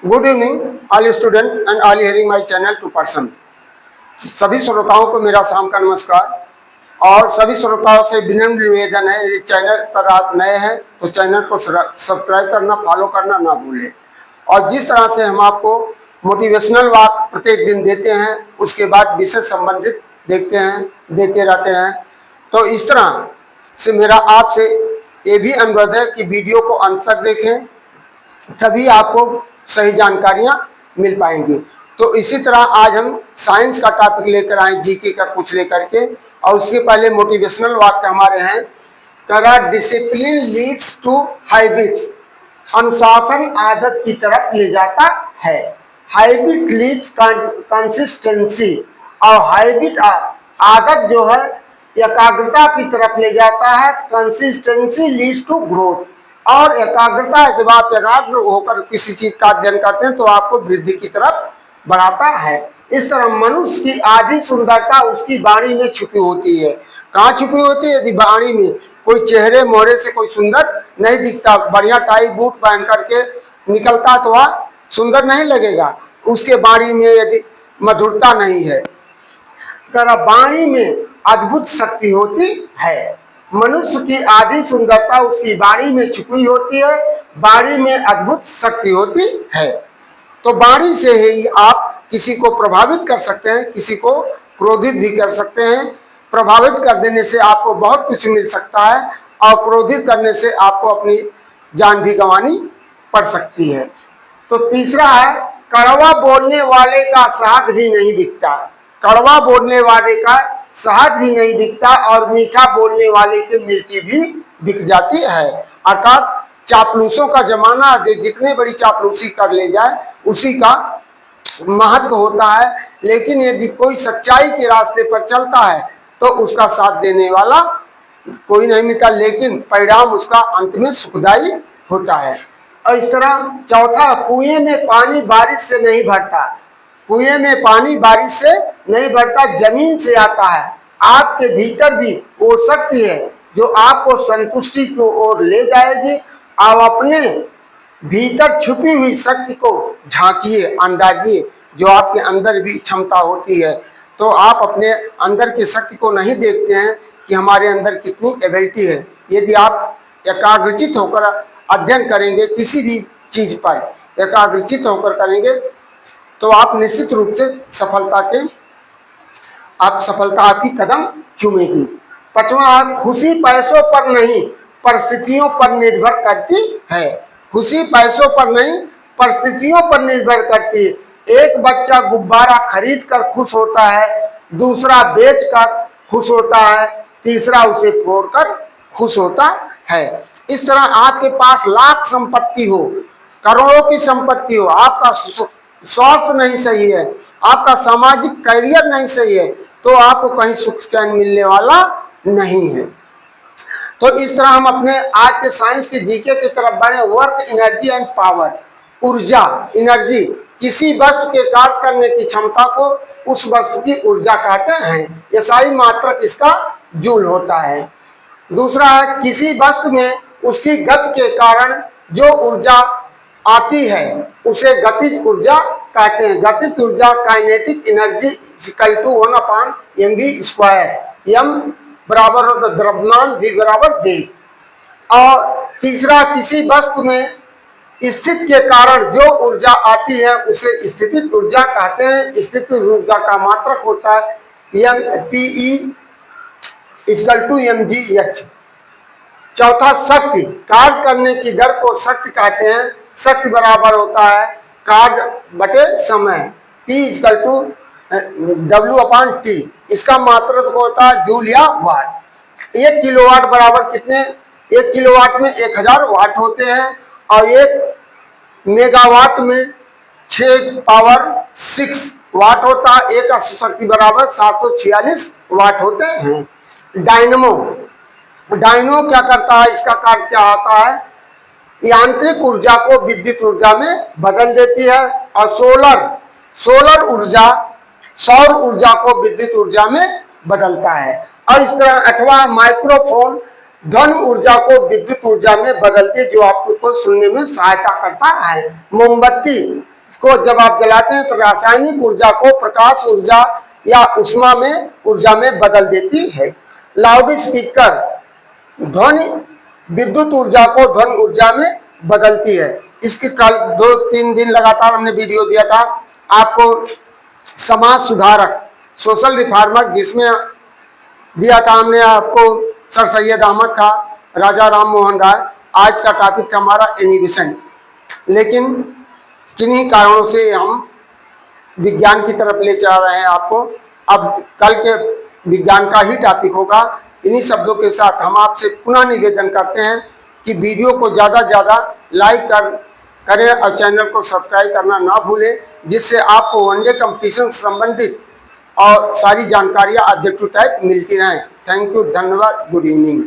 Good evening all student and all hearing my channel to person. सभी श्रोताओं को मेरा शाम का नमस्कार और सभी श्रोताओं से विनम्र निवेदन है, इस चैनल पर आप नए हैं तो चैनल को सब्सक्राइब करना, फॉलो करना ना भूलें। और जिस तरह से हम आपको मोटिवेशनल वाक प्रत्येक दिन देते हैं, उसके बाद विषय संबंधित देते रहते हैं, तो इस तरह से मेरा आपसे ये भी अनुरोध है कि वीडियो को अंत तक देखें, तभी आपको सही जानकारियां मिल पाएंगी। तो इसी तरह आज हम साइंस का टॉपिक लेकर आए, जीके का कुछ लेकर के। और उसके पहले मोटिवेशनल वाक्य हमारे हैं, करा डिसिप्लिन लीड्स टू हैबिट्स, अनुशासन आदत की तरफ ले जाता है। हैबिट लीड्स कंसिस्टेंसी, और हैबिट आदत जो है एकाग्रता की तरफ ले जाता है। कंसिस्टेंसी लीड्स टू ग्रोथ, और एकाग्रता जब आप एकाग्र होकर किसी चीज का अध्ययन करते हैं तो आपको वृद्धि की तरफ बढ़ाता है। इस तरह मनुष्य की आधी सुंदरता उसकी वाणी में छुपी होती है। कहाँ छुपी होती है? यदि वाणी में कोई चेहरे मोहरे से कोई सुंदर नहीं दिखता, बढ़िया टाई बूट पहन करके निकलता तो वह सुंदर नहीं लगेगा। उसके वाणी में यदि मधुरता नहीं है, वाणी में अद्भुत शक्ति होती है। मनुष्य की आधी सुंदरता उसकी वाणी में छुपी होती है, वाणी में अद्भुत शक्ति होती है। तो वाणी से ही आप किसी को प्रभावित कर सकते हैं, किसी को क्रोधित भी कर सकते हैं। प्रभावित कर देने से आपको बहुत कुछ मिल सकता है, और क्रोधित करने से आपको अपनी जान भी गंवानी पड़ सकती है। तो तीसरा है, कड़वा बोलने वाले का शहद भी नहीं बिकता। कड़वा बोलने वाले का शहद भी नहीं बिकता, और मीठा बोलने वाले की मिर्ची भी बिक जाती है। अर्थात चापलूसों का जमाना, जो जितने बड़ी चापलूसी कर ले जाए उसी का महत्व होता है। लेकिन यदि कोई सच्चाई के रास्ते पर चलता है तो उसका साथ देने वाला कोई नहीं मिलता, लेकिन परिणाम उसका अंत में सुखदायी होता है। और इस तरह चौथा, कुएं में पानी बारिश से नहीं भरता। कुएं में पानी बारिश से नहीं भरता, जमीन से आता है। आपके भीतर भी वो शक्ति है जो आपको संतुष्टि की ओर ले जाएगी। आप अपने भीतर छुपी हुई शक्ति को झांकिए, अंदाजिए, जो आपके अंदर भी क्षमता होती है। तो आप अपने अंदर की शक्ति को नहीं देखते हैं कि हमारे अंदर कितनी एबिलिटी है। यदि आप एकाग्रचित होकर अध्ययन करेंगे, किसी भी चीज पर एकाग्रचित होकर करेंगे, तो आप निश्चित रूप से सफलता आपकी कदम चूमेगी। पांचवा, खुशी पैसों पर नहीं परिस्थितियों पर निर्भर करती है। खुशी पैसों पर नहीं परिस्थितियों पर निर्भर करती है। एक बच्चा गुब्बारा खरीद कर खुश होता है, दूसरा बेच कर खुश होता है, तीसरा उसे फोड़कर खुश होता है। इस तरह आपके पास लाख संपत्ति हो, करोड़ों की संपत्ति हो, आपका स्वास्थ्य नहीं सही है, आपका सामाजिक करियर नहीं सही है, तो आपको कहीं सुख चैन मिलने वाला नहीं है। तो इस तरह हम अपने आज के साइंस के जीके की तरफ बढ़े। Work, energy and power. ऊर्जा, एनर्जी, किसी वस्तु के कार्य करने की क्षमता को उस वस्तु की ऊर्जा कहते हैं। एसआई मात्रक इसका जूल होता है। दूसरा है, किसी वस्तु में उसकी गति के कारण जो ऊर्जा आती है उसे गतिज ऊर्जा कहते हैं। गतिज ऊर्जा kinetic energy equal to 1/mv²। m बराबर होता द्रव्यमान, v बराबर वेग। और तीसरा, किसी वस्तु में स्थित के कारण जो ऊर्जा आती है उसे स्थितिज ऊर्जा कहते हैं। स्थितिज ऊर्जा का मात्रक होता है Pe इक्वल टू mgh। चौथा, शक्ति, कार्य करने की दर को शक्ति कहते हैं। शक्ति बराबर होता है कार्य बटे समय, P इक्वल टू W/T। इसका मात्रक होता है जूल या वाट। 1 किलोवाट बराबर कितने? 1 किलोवाट में 1000 वाट होते हैं, और 1 मेगावाट में 6 वाट होता है। एक शक्ति बराबर 746 वाट होते हैं। डायनमो क्या करता है? इसका कार्य क्या होता है? यांत्रिक ऊर्जा को विद्युत ऊर्जा में बदल देती है। और सोलर ऊर्जा सौर ऊर्जा को विद्युत ऊर्जा में बदलता है। और इस तरह 8वां, माइक्रोफोन ध्वनि ऊर्जा को विद्युत ऊर्जा में बदलती, जो आपको सुनने में सहायता करता है। मोमबत्ती को जब आप जलाते हैं तो रासायनिक ऊर्जा को प्रकाश ऊर्जा या ऊष्मा में ऊर्जा में बदल देती है। लाउड स्पीकर ध्वनि विद्युत ऊर्जा को ध्वनि ऊर्जा में बदलती है। इसके कल 2-3 दिन लगातार हमने वीडियो दिया था आपको, समाज सुधारक सोशल रिफॉर्मर, जिसमें दिया था हमने आपको सर सैयद अहमद का, राजा राम मोहन राय। आज का टॉपिक था हमारा एनिमेशन। लेकिन किन्हीं कारणों से हम विज्ञान की तरफ ले जा रहे हैं आपको। अब कल के विज्ञान का ही टॉपिक होगा। इन्हीं शब्दों के साथ हम आपसे पुनः निवेदन करते हैं कि वीडियो को ज़्यादा से ज़्यादा लाइक करें और चैनल को सब्सक्राइब करना ना भूलें, जिससे आपको वनडे कंपटीशन से संबंधित और सारी जानकारियाँ ऑब्जेक्टिव टाइप मिलती रहें। थैंक यू, धन्यवाद, गुड इवनिंग।